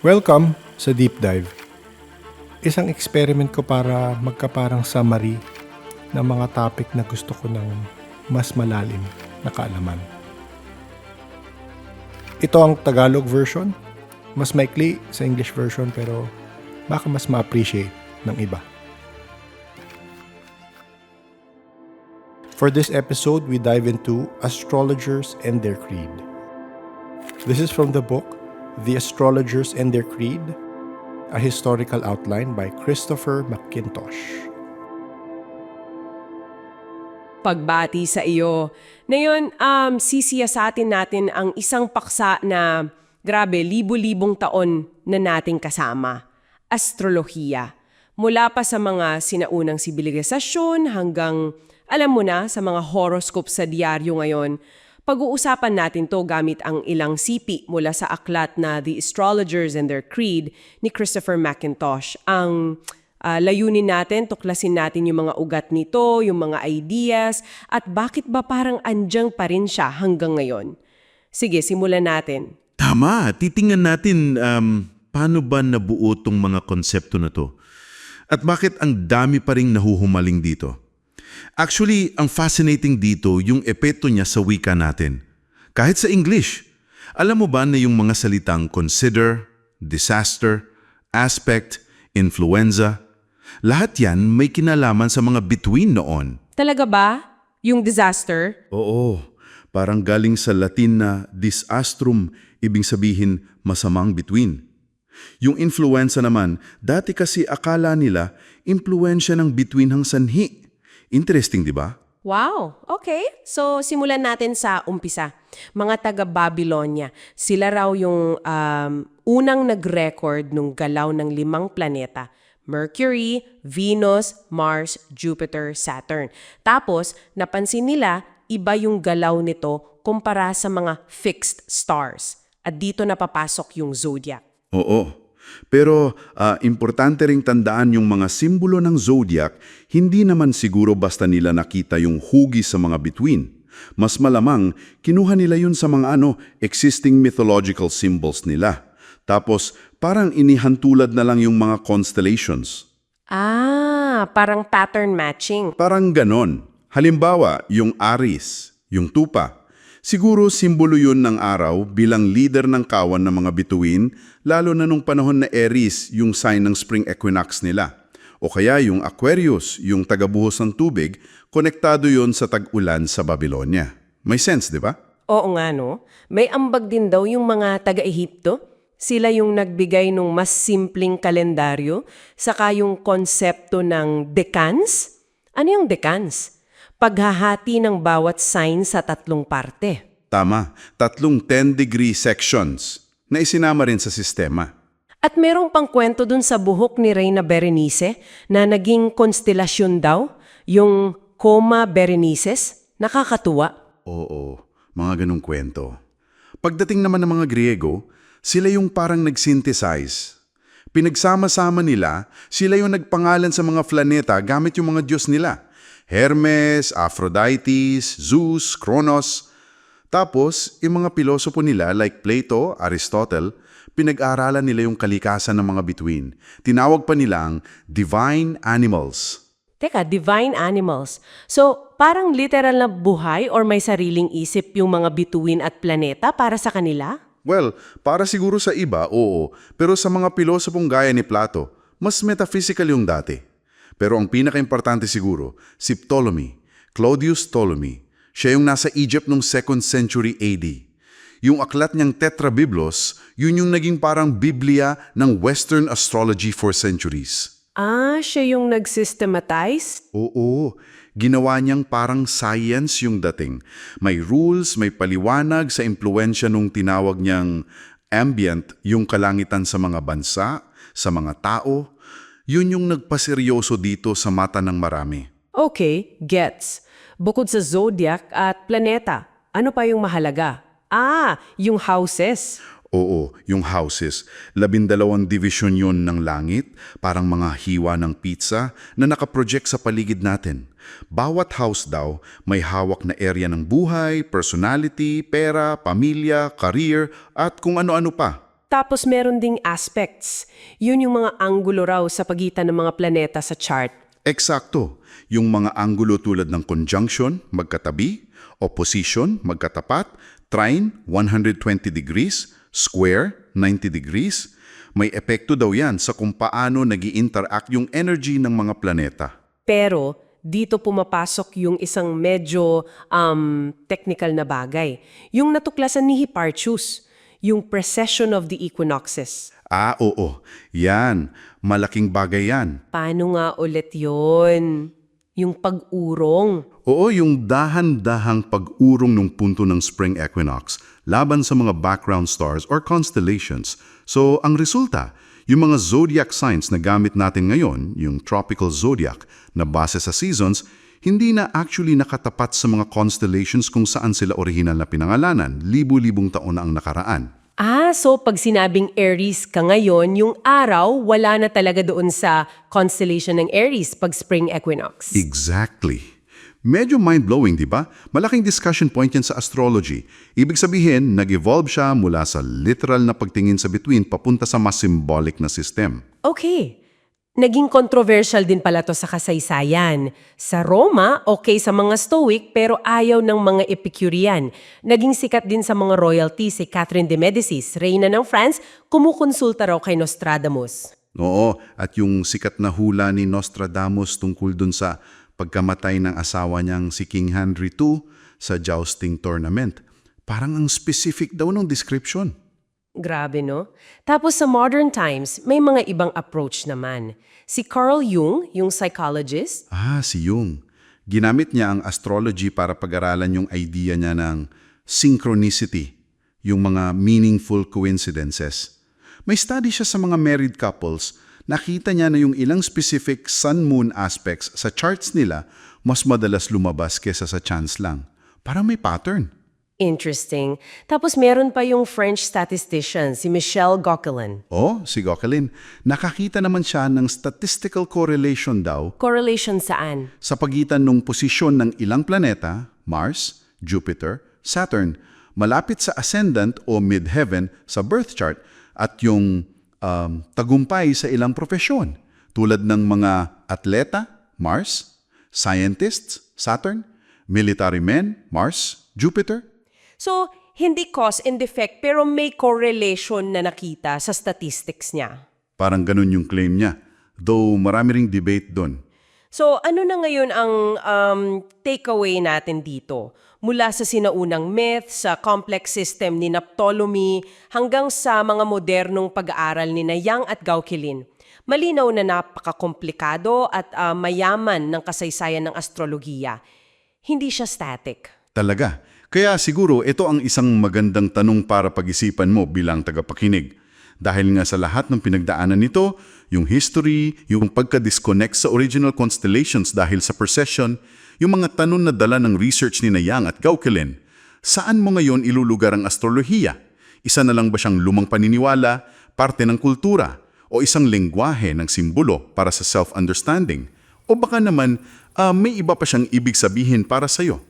Welcome sa Deep Dive. Isang experiment ko para magkaparang summary ng mga topic na gusto ko ng mas malalim na kaalaman. Ito ang Tagalog version. Mas maikli sa English version pero baka mas ma-appreciate ng iba. For this episode, we dive into astrologers and their creed. This is from the book The Astrologers and Their Creed, a historical outline by Christopher McIntosh. Pagbati sa iyo. Ngayon, sisiyasatin natin ang isang paksa na, grabe, libu-libong taon na nating kasama. Astrolohiya. Mula pa sa mga sinaunang sibilisasyon hanggang, alam mo na, sa mga horoscope sa diaryo ngayon. Pag-uusapan natin to gamit ang ilang sipi mula sa aklat na The Astrologers and Their Creed ni Christopher McIntosh. Ang layunin natin, tuklasin natin yung mga ugat nito, yung mga ideas, at bakit ba parang andyang pa rin siya hanggang ngayon. Sige, simulan natin. Tama, titingnan natin paano ba nabuo tong mga konsepto na to. At bakit ang dami pa ring nahuhumaling dito. Actually, ang fascinating dito yung epekto niya sa wika natin. Kahit sa English. Alam mo ba na yung mga salitang consider, disaster, aspect, influenza, lahat yan may kinalaman sa mga bituin noon. Talaga ba? Yung disaster? Oo, parang galing sa Latin na disastrum, ibig sabihin masamang bituin. Yung influenza naman, dati kasi akala nila impluensya ng bituin hang sanhi. Interesting, di ba? Wow! Okay. So, simulan natin sa umpisa. Mga taga-Babylonia, sila raw yung unang nag-record nung galaw ng 5 planeta. Mercury, Venus, Mars, Jupiter, Saturn. Tapos, napansin nila, iba yung galaw nito kumpara sa mga fixed stars. At dito napapasok yung zodiac. Oo. Pero importante ring tandaan yung mga simbolo ng zodiac, hindi naman siguro basta nila nakita yung hugis sa mga bituin. Mas malamang, kinuha nila yun sa mga existing mythological symbols nila. Tapos, parang inihantulad na lang yung mga constellations. Parang pattern matching. Parang ganon. Halimbawa, yung Aries, yung tupa. Siguro simbolo yun ng araw bilang leader ng kawan ng mga bituin, lalo na nung panahon na Aries, yung sign ng spring equinox nila. O kaya yung Aquarius, yung tagabuhos ng tubig, konektado yun sa tag-ulan sa Babylonia. May sense, di ba? Oo nga no. May ambag din daw yung mga taga-Ehipto. Sila yung nagbigay ng mas simpleng kalendaryo, saka yung konsepto ng decans. Ano yung decans? Paghahati ng bawat sign sa 3 parte. Tama, 3 10-degree sections na isinama rin sa sistema. At merong pang kwento dun sa buhok ni Reyna Berenice na naging konstelasyon daw, yung Coma Berenices. Nakakatuwa. Oo, mga ganong kwento. Pagdating naman ng mga Griego, sila yung parang nag-synthesize. Pinagsama-sama nila, sila yung nagpangalan sa mga planeta gamit yung mga Diyos nila. Hermes, Aphrodite, Zeus, Kronos. Tapos, yung mga pilosopo nila like Plato, Aristotle, pinag-aaralan nila yung kalikasan ng mga bituin. Tinawag pa nilang divine animals. Teka, divine animals. So, parang literal na buhay or may sariling isip yung mga bituin at planeta para sa kanila? Well, para siguro sa iba, oo. Pero sa mga pilosopong gaya ni Plato, mas metaphysical yung dati. Pero ang pinaka-importante siguro, si Ptolemy, Claudius Ptolemy. Siya yung nasa Egypt noong 2nd century AD. Yung aklat niyang Tetrabiblos, yun yung naging parang Biblia ng Western astrology for centuries. Siya yung nag-systematize? Oo, ginawa niyang parang science yung dating. May rules, may paliwanag sa impluensya nung tinawag niyang ambient, yung kalangitan sa mga bansa, sa mga tao. Yun yung nagpaseryoso dito sa mata ng marami. Okay, gets. Bukod sa zodiac at planeta, ano pa yung mahalaga? Yung houses. Oo, yung houses. 12 division yun ng langit, parang mga hiwa ng pizza na nakaproject sa paligid natin. Bawat house daw may hawak na area ng buhay, personality, pera, pamilya, career, at kung ano-ano pa. Tapos meron ding aspects. Yun yung mga anggulo raw sa pagitan ng mga planeta sa chart. Eksakto. Yung mga anggulo tulad ng conjunction, magkatabi, opposition, magkatapat, trine, 120 degrees, square, 90 degrees. May epekto daw yan sa kung paano nag-i-interact yung energy ng mga planeta. Pero dito pumapasok yung isang medyo technical na bagay. Yung natuklasan ni Hipparchus, yung precession of the equinoxes. Ah, oo. Yan. Malaking bagay yan. Paano nga ulit yun? Yung pag-urong. Oo, yung dahan-dahang pag-urong ng punto ng spring equinox laban sa mga background stars or constellations. So, ang resulta, yung mga zodiac signs na gamit natin ngayon, yung tropical zodiac na base sa seasons, hindi na actually nakatapat sa mga constellations kung saan sila orihinal na pinangalanan, libu-libong taon na ang nakaraan. So pag sinabing Aries ka ngayon, yung araw wala na talaga doon sa constellation ng Aries pag spring equinox. Exactly. Medyo mind-blowing, di ba? Malaking discussion point yan sa astrology. Ibig sabihin, nag-evolve siya mula sa literal na pagtingin sa bituin papunta sa mas symbolic na system. Okay. Naging controversial din pala to sa kasaysayan. Sa Roma, okay sa mga Stoic pero ayaw ng mga Epicurean. Naging sikat din sa mga royalty si Catherine de Medicis, reyna ng France, kumukonsulta raw kay Nostradamus. Oo, at yung sikat na hula ni Nostradamus tungkol dun sa pagkamatay ng asawa niyang si King Henry II sa jousting tournament. Parang ang specific daw ng description. Grabe, no? Tapos sa modern times, may mga ibang approach naman. Si Carl Jung, yung psychologist, Si Jung. Ginamit niya ang astrology para pag-aralan yung idea niya ng synchronicity, yung mga meaningful coincidences. May study siya sa mga married couples, nakita niya na yung ilang specific sun-moon aspects sa charts nila mas madalas lumabas kesa sa chance lang. Parang may pattern. interesting. Tapos meron pa yung French statistician, si Michel Gauquelin. Si Gauquelin. Nakakita naman siya ng statistical correlation daw Correlation saan? sa pagitan ng posisyon ng ilang planeta, Mars, Jupiter, Saturn, malapit sa ascendant o mid-heaven sa birth chart at yung tagumpay sa ilang profesyon tulad ng mga atleta, Mars, scientists, Saturn, military men, Mars, Jupiter. So, hindi cause and effect pero may correlation na nakita sa statistics niya. Parang ganun yung claim niya. Though marami ring debate doon. So, ano na ngayon ang takeaway natin dito? Mula sa sinaunang myth, sa complex system ni Ptolemy, hanggang sa mga modernong pag-aaral ni Yang at Gauquelin. Malinaw na napakakomplikado at mayaman ng kasaysayan ng astrologiya. Hindi siya static. Talaga. Kaya siguro ito ang isang magandang tanong para pag-isipan mo bilang tagapakinig. Dahil nga sa lahat ng pinagdaanan nito, yung history, yung pagka-disconnect sa original constellations dahil sa precession, yung mga tanong na dala ng research ni Yang at Gauquelin, saan mo ngayon ilulugar ang astrolohiya? Isa na lang ba siyang lumang paniniwala, parte ng kultura, o isang lengguwahe ng simbolo para sa self-understanding? O baka naman may iba pa siyang ibig sabihin para sa'yo?